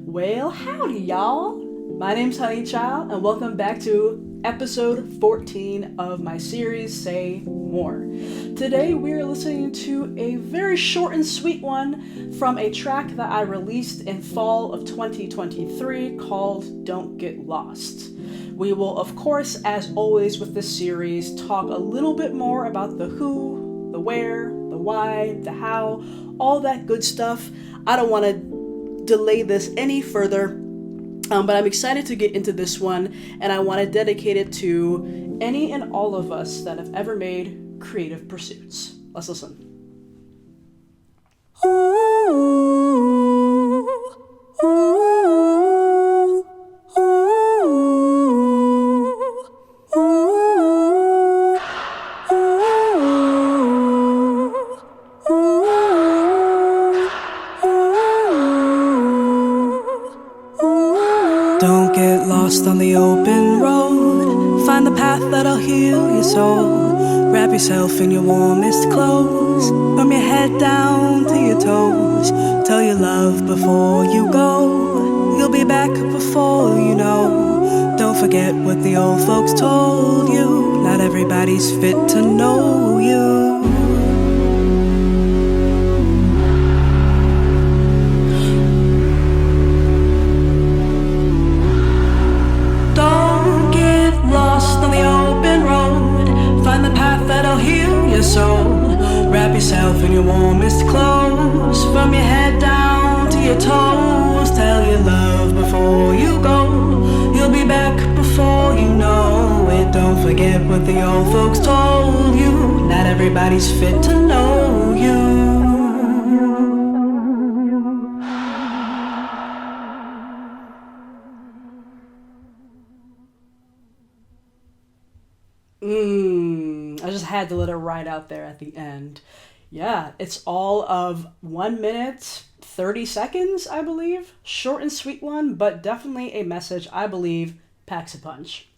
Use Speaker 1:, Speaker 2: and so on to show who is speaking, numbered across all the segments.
Speaker 1: Well, howdy, y'all. My name's Honeychile, and welcome back to episode 14 of my series, Say More. Today, we are listening to a very short and sweet one from a track that I released in fall of 2023 called Don't Get Lost. We will, of course, as always with this series, talk a little bit more about the who, the where, the why, the how, all that good stuff. I don't want to delay this any further, but I'm excited to get into this one, and I want to dedicate it to any and all of us that have ever made creative pursuits. Let's listen. Ooh, ooh, ooh, ooh. Don't get lost on the open road. Find the path that'll heal your soul. Wrap yourself in your warmest clothes. From your head down to your toes. Tell your love before you go. You'll be back before you know. Don't forget what the old folks told you. Not everybody's fit to know you. Soul. Wrap yourself in your warmest clothes. From your head down to your toes. Tell your love before you go. You'll be back before you know it. Don't forget what the old folks told you. Not everybody's fit to know you. I just had to let it ride out there at the end. Yeah, it's all of 1 minute, 30 seconds, I believe. Short and sweet one, but definitely a message I believe packs a punch.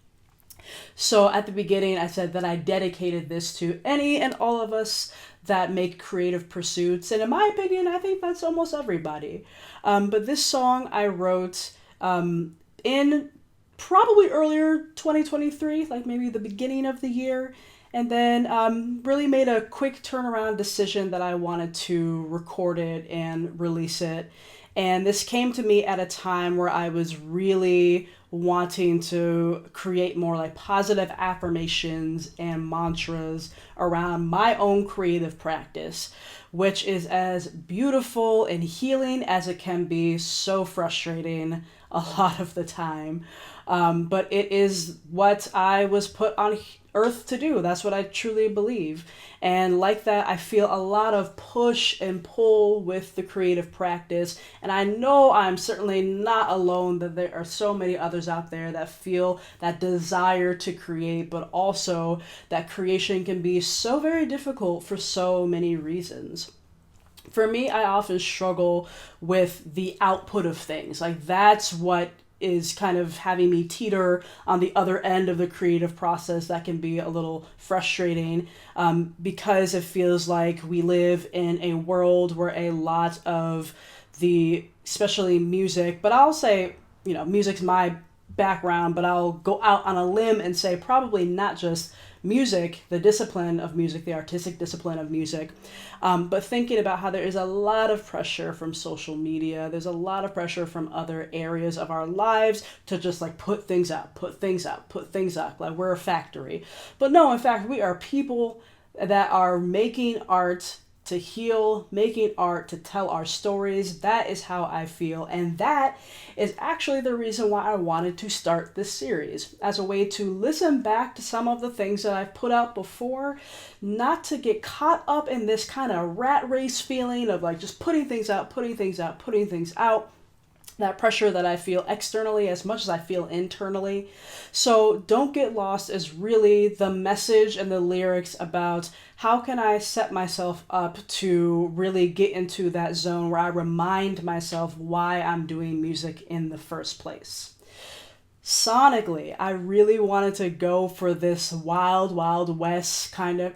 Speaker 1: So at the beginning, I said that I dedicated this to any and all of us that make creative pursuits. And in my opinion, I think that's almost everybody. But this song I wrote in probably earlier 2023, like maybe the beginning of the year, and then really made a quick turnaround decision that I wanted to record it and release it. And this came to me at a time where I was really wanting to create more like positive affirmations and mantras around my own creative practice, which is as beautiful and healing as it can be, so frustrating a lot of the time. But it is what I was put on earth to do. That's what I truly believe. And like that, I feel a lot of push and pull with the creative practice. And I know I'm certainly not alone, that there are so many others out there that feel that desire to create, but also that creation can be so very difficult for so many reasons. For me, I often struggle with the output of things. Like that's what is kind of having me teeter on the other end of the creative process. That can be a little frustrating because it feels like we live in a world where a lot of the, especially music, but I'll say, music's my background, but I'll go out on a limb and say probably not just music, the discipline of music, the artistic discipline of music, but thinking about how there is a lot of pressure from social media. There's a lot of pressure from other areas of our lives to just like put things out. Like we're a factory. But no, in fact, we are people that are making art to heal, making art to tell our stories. That is how I feel. And that is actually the reason why I wanted to start this series, as a way to listen back to some of the things that I've put out before, not to get caught up in this kind of rat race feeling of like just putting things out. That pressure that I feel externally as much as I feel internally. So Don't Get Lost is really the message and the lyrics about how can I set myself up to really get into that zone where I remind myself why I'm doing music in the first place. Sonically, I really wanted to go for this wild, wild west kind of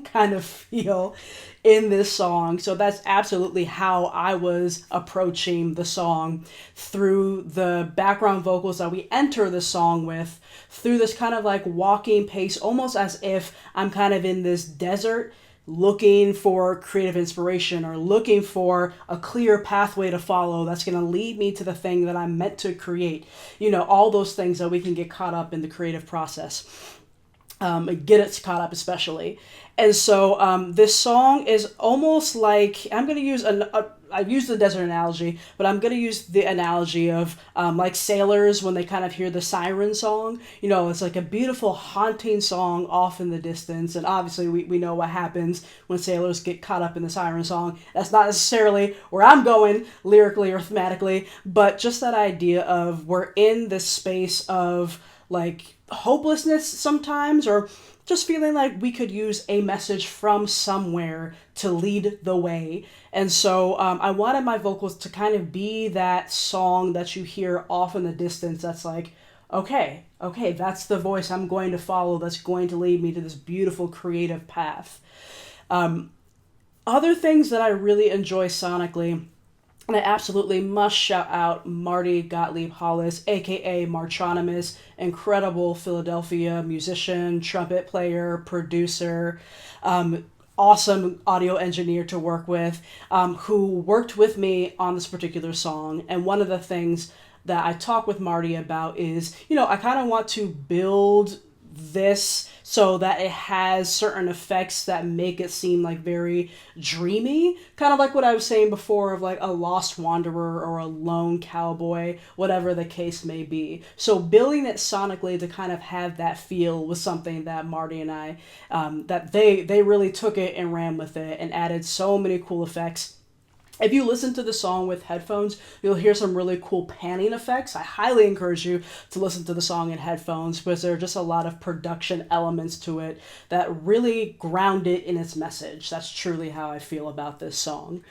Speaker 1: kind of feel in this song. So that's absolutely how I was approaching the song, through the background vocals that we enter the song with, through this kind of like walking pace, almost as if I'm kind of in this desert looking for creative inspiration or looking for a clear pathway to follow that's going to lead me to the thing that I'm meant to create. All those things that we can get caught up in the creative process. Get it caught up especially. And so this song is almost like, I'm going to use I've used the desert analogy, but I'm going to use the analogy of like sailors when they kind of hear the siren song. It's like a beautiful haunting song off in the distance. And obviously we know what happens when sailors get caught up in the siren song. That's not necessarily where I'm going lyrically or thematically, but just that idea of we're in this space of like hopelessness sometimes, or just feeling like we could use a message from somewhere to lead the way. And so I wanted my vocals to kind of be that song that you hear off in the distance that's like, okay, that's the voice I'm going to follow, that's going to lead me to this beautiful creative path. Other things that I really enjoy sonically, and I absolutely must shout out Marty Gottlieb Hollis, aka Martronimus, incredible Philadelphia musician, trumpet player, producer, awesome audio engineer to work with, who worked with me on this particular song. And one of the things that I talk with Marty about is, I kind of want to build this so that it has certain effects that make it seem like very dreamy, kind of like what I was saying before of like a lost wanderer or a lone cowboy, whatever the case may be. So building it sonically to kind of have that feel was something that Marty and I, that they really took it and ran with it and added so many cool effects. If you listen to the song with headphones, you'll hear some really cool panning effects. I highly encourage you to listen to the song in headphones because there are just a lot of production elements to it that really ground it in its message. That's truly how I feel about this song.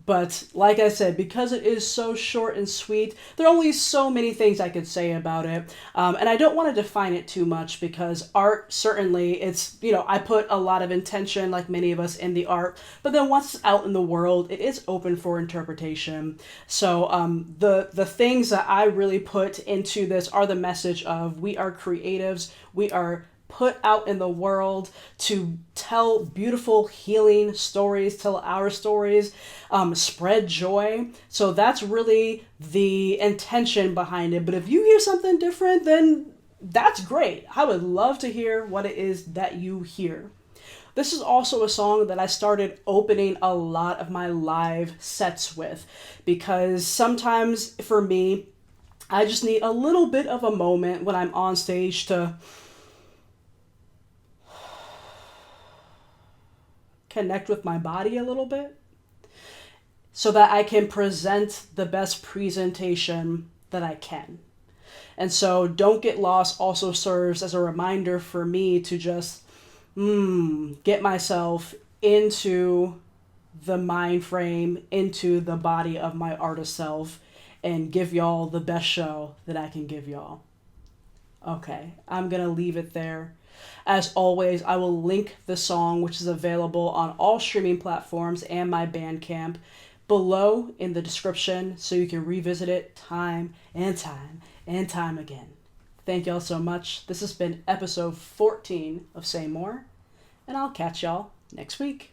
Speaker 1: But like I said, because it is so short and sweet, there are only so many things I could say about it. And I don't want to define it too much because art, certainly, it's, I put a lot of intention, like many of us, in the art. But then once it's out in the world, it is open for interpretation. So the things that I really put into this are the message of we are creatives, we are put out in the world to tell beautiful healing stories, tell our stories, spread joy. So that's really the intention behind it. But if you hear something different, then that's great. I would love to hear what it is that you hear. This is also a song that I started opening a lot of my live sets with, because sometimes for me, I just need a little bit of a moment when I'm on stage to connect with my body a little bit so that I can present the best presentation that I can. And so Don't Get Lost also serves as a reminder for me to just get myself into the mind frame, into the body of my artist self, and give y'all the best show that I can give y'all. Okay, I'm going to leave it there. As always, I will link the song, which is available on all streaming platforms and my Bandcamp, below in the description so you can revisit it time and time and time again. Thank y'all so much. This has been episode 14 of Say More, and I'll catch y'all next week.